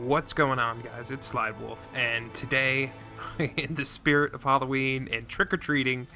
What's going on, guys? It's Slide Wolf, and today, in the spirit of Halloween and trick-or-treating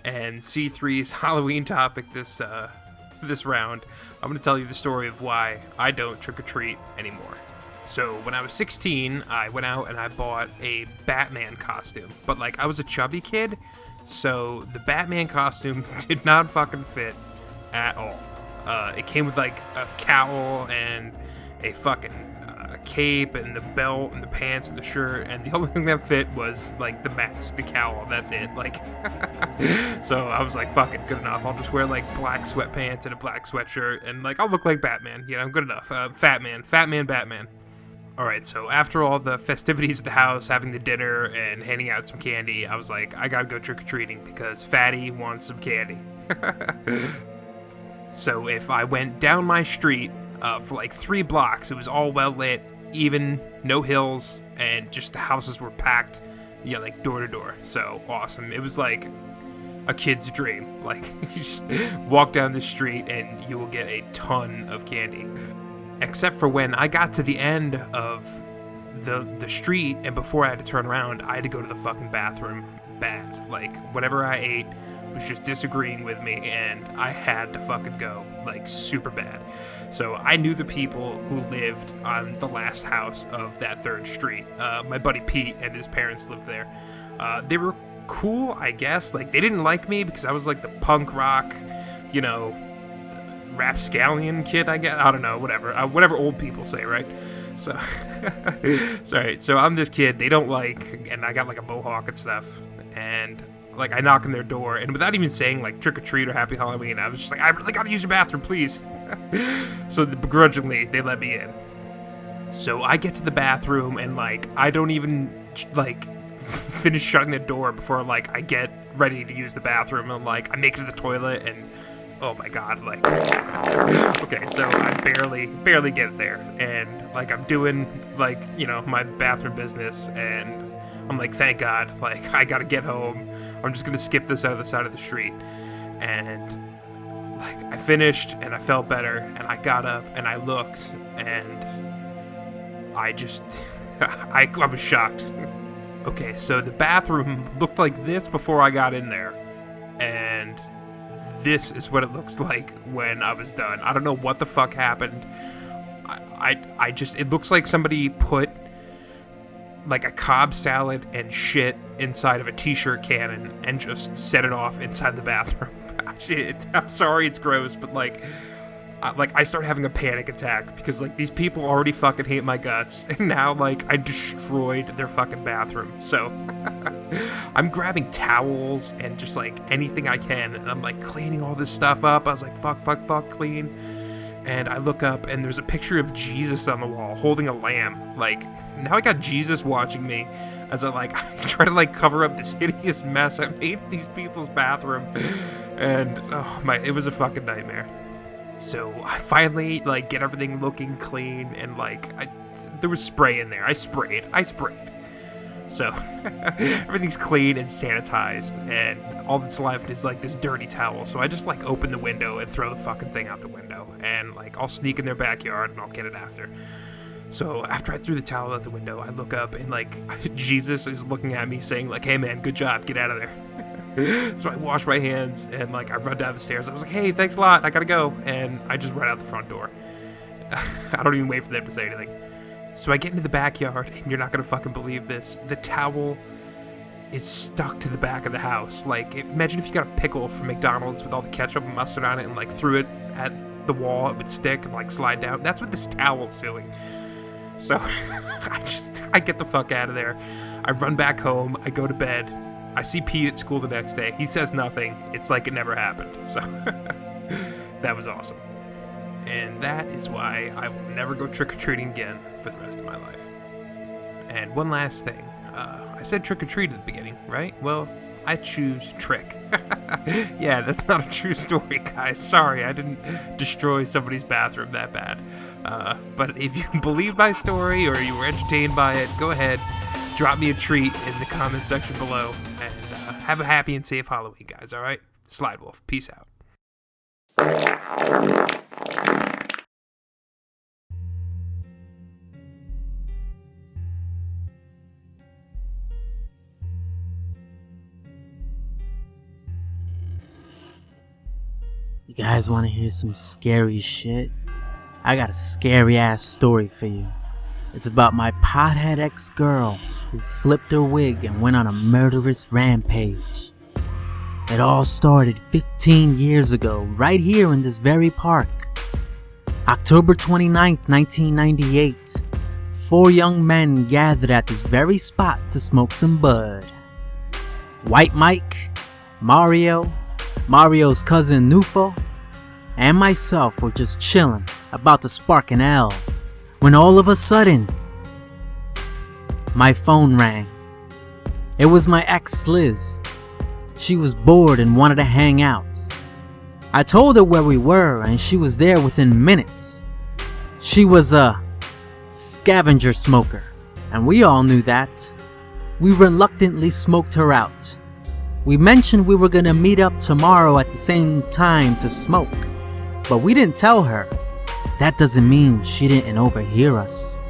and C3's Halloween topic this round, I'm going to tell you the story of why I don't trick-or-treat anymore. So, when I was 16, I went out and I bought a Batman costume, but, I was a chubby kid, so the Batman costume did not fucking fit at all. It came with, a cowl and a fucking cape and the belt and the pants and the shirt, and the only thing that fit was the mask, the cowl. That's it. So I was like, fuck it, good enough. I'll just wear black sweatpants and a black sweatshirt, and I'll look like Batman. Good enough. Fat man, Batman. All right, so after all the festivities at the house, having the dinner and handing out some candy, I was like, I gotta go trick-or-treating because Fatty wants some candy. So if I went down my street for 3 blocks, it was all well lit, even, no hills, and just the houses were packed, door to door. So awesome. It was like a kid's dream. You just walk down the street and you will get a ton of candy. Except for when I got to the end of the street, and before I had to turn around, I had to go to the fucking bathroom bad. Whatever I ate was just disagreeing with me, and I had to fucking go, super bad. So I knew the people who lived on the last house of that 3rd street. My buddy Pete and his parents lived there. They were cool, I guess. They didn't like me because I was the punk rock, rapscallion kid, I guess. I don't know, whatever old people say, right? So, sorry. So I'm this kid they don't like, and I got a mohawk and stuff, and I knock on their door, and without even saying trick or treat or happy Halloween, I was just I really gotta use your bathroom, please. So begrudgingly they let me in. So I get to the bathroom, and I don't even finish shutting the door before I get ready to use the bathroom, and I make it to the toilet, and oh my god, okay, so I barely get there, and I'm doing my bathroom business, and I'm thank god, I gotta get home. I'm just gonna skip this out of the side of the street. And I finished, and I felt better, and I got up and I looked, and I just I was shocked. Okay, so the bathroom looked like this before I got in there, and this is what it looks like when I was done. I don't know what the fuck happened. I just, it looks like somebody put a Cobb salad and shit inside of a t-shirt cannon and just set it off inside the bathroom. Shit, I'm sorry it's gross, but I start having a panic attack because these people already fucking hate my guts, and now I destroyed their fucking bathroom. So I'm grabbing towels and just anything I can, and I'm cleaning all this stuff up. I was fuck, clean. And I look up, and there's a picture of Jesus on the wall holding a lamb. Now I got Jesus watching me as I try to cover up this hideous mess I made in these people's bathroom. And it was a fucking nightmare. So I finally get everything looking clean, and there was spray in there. I sprayed. So everything's clean and sanitized, and all that's left is this dirty towel. So I just open the window and throw the fucking thing out the window, and I'll sneak in their backyard and I'll get it after. So after I threw the towel out the window, I look up, and Jesus is looking at me saying hey man, good job, get out of there. So I wash my hands, and I run down the stairs. I was hey, thanks a lot, I gotta go. And I just run out the front door. I don't even wait for them to say anything. So I get into the backyard, and you're not gonna fucking believe this. The towel is stuck to the back of the house. Imagine if you got a pickle from McDonald's with all the ketchup and mustard on it, and threw it at the wall, it would stick and slide down. That's what this towel's doing. So I get the fuck out of there. I run back home. I go to bed. I see Pete at school the next day. He says nothing. It's it never happened. So that was awesome. And that is why I will never go trick-or-treating again for the rest of my life. And one last thing. I said trick-or-treat at the beginning, right? Well, I choose trick. Yeah, that's not a true story, guys. Sorry, I didn't destroy somebody's bathroom that bad. But if you believe my story or you were entertained by it, go ahead, drop me a treat in the comment section below. And have a happy and safe Halloween, guys, alright? Slide Wolf, peace out. You guys want to hear some scary shit? I got a scary ass story for you. It's about my pothead ex-girl who flipped her wig and went on a murderous rampage. It all started 15 years ago, right here in this very park. October 29th, 1998. 4 young men gathered at this very spot to smoke some bud. White Mike, Mario, Mario's cousin Nufo, and myself were just chilling, about to spark an L, when all of a sudden, my phone rang. It was my ex Liz. She was bored and wanted to hang out. I told her where we were and she was there within minutes. She was a scavenger smoker, and we all knew that. We reluctantly smoked her out. We mentioned we were gonna meet up tomorrow at the same time to smoke, but we didn't tell her. That doesn't mean she didn't overhear us.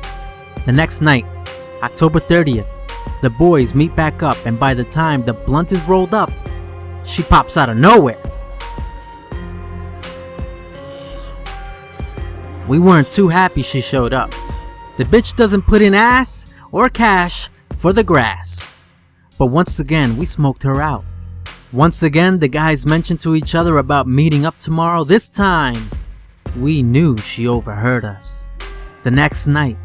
The next night, October 30th, the boys meet back up, and by the time the blunt is rolled up, she pops out of nowhere. We weren't too happy she showed up. The bitch doesn't put in ass or cash for the grass. But once again, we smoked her out. Once again, the guys mentioned to each other about meeting up tomorrow. This time, we knew she overheard us. The next night,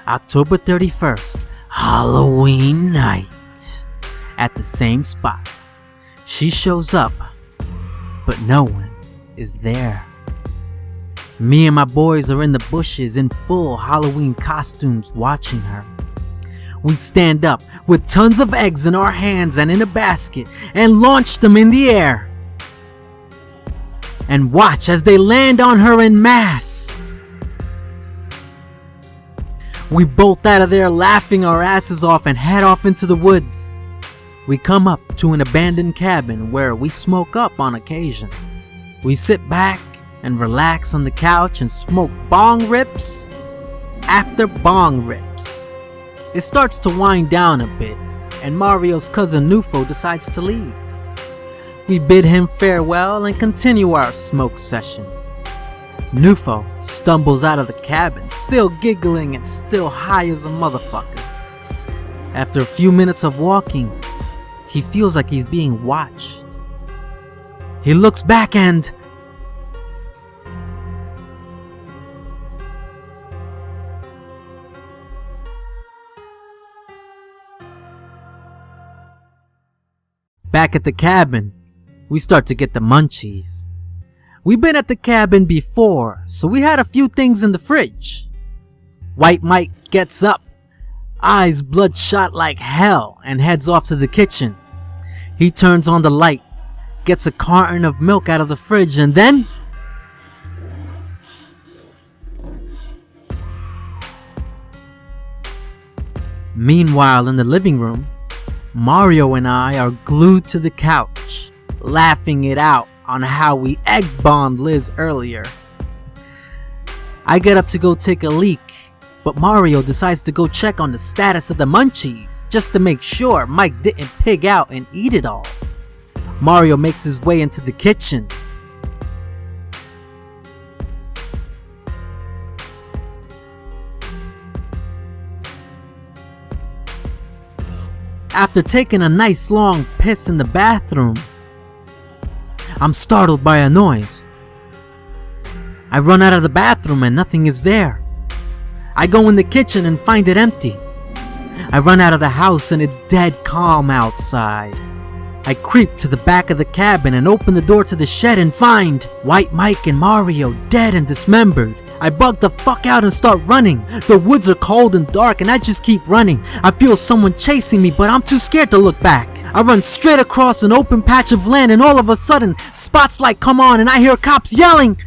October 31st, Halloween night, at the same spot. She shows up, but no one is there. Me and my boys are in the bushes in full Halloween costumes watching her. We stand up with tons of eggs in our hands and in a basket and launch them in the air. And watch as they land on her en masse. We bolt out of there laughing our asses off and head off into the woods. We come up to an abandoned cabin where we smoke up on occasion. We sit back and relax on the couch and smoke bong rips after bong rips. It starts to wind down a bit, and Mario's cousin Nufo decides to leave. We bid him farewell and continue our smoke session. Nufo stumbles out of the cabin, still giggling and still high as a motherfucker. After a few minutes of walking, he feels like he's being watched. He looks back and back at the cabin, we start to get the munchies. We've been at the cabin before, so we had a few things in the fridge. White Mike gets up, eyes bloodshot like hell, and heads off to the kitchen. He turns on the light, gets a carton of milk out of the fridge, and then meanwhile, in the living room, Mario and I are glued to the couch, laughing it out on how we egg-bombed Liz earlier. I get up to go take a leak, but Mario decides to go check on the status of the munchies, just to make sure Mike didn't pig out and eat it all. Mario makes his way into the kitchen. After taking a nice long piss in the bathroom, I'm startled by a noise. I run out of the bathroom and nothing is there. I go in the kitchen and find it empty. I run out of the house and it's dead calm outside. I creep to the back of the cabin and open the door to the shed and find White Mike and Mario dead and dismembered. I bug the fuck out and start running. The woods are cold and dark and I just keep running. I feel someone chasing me, but I'm too scared to look back. I run straight across an open patch of land and all of a sudden, spotlight come on and I hear cops yelling.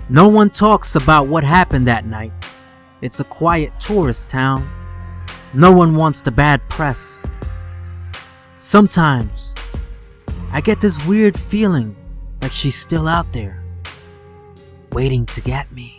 No one talks about what happened that night. It's a quiet tourist town. No one wants the bad press. Sometimes, I get this weird feeling like she's still out there, waiting to get me.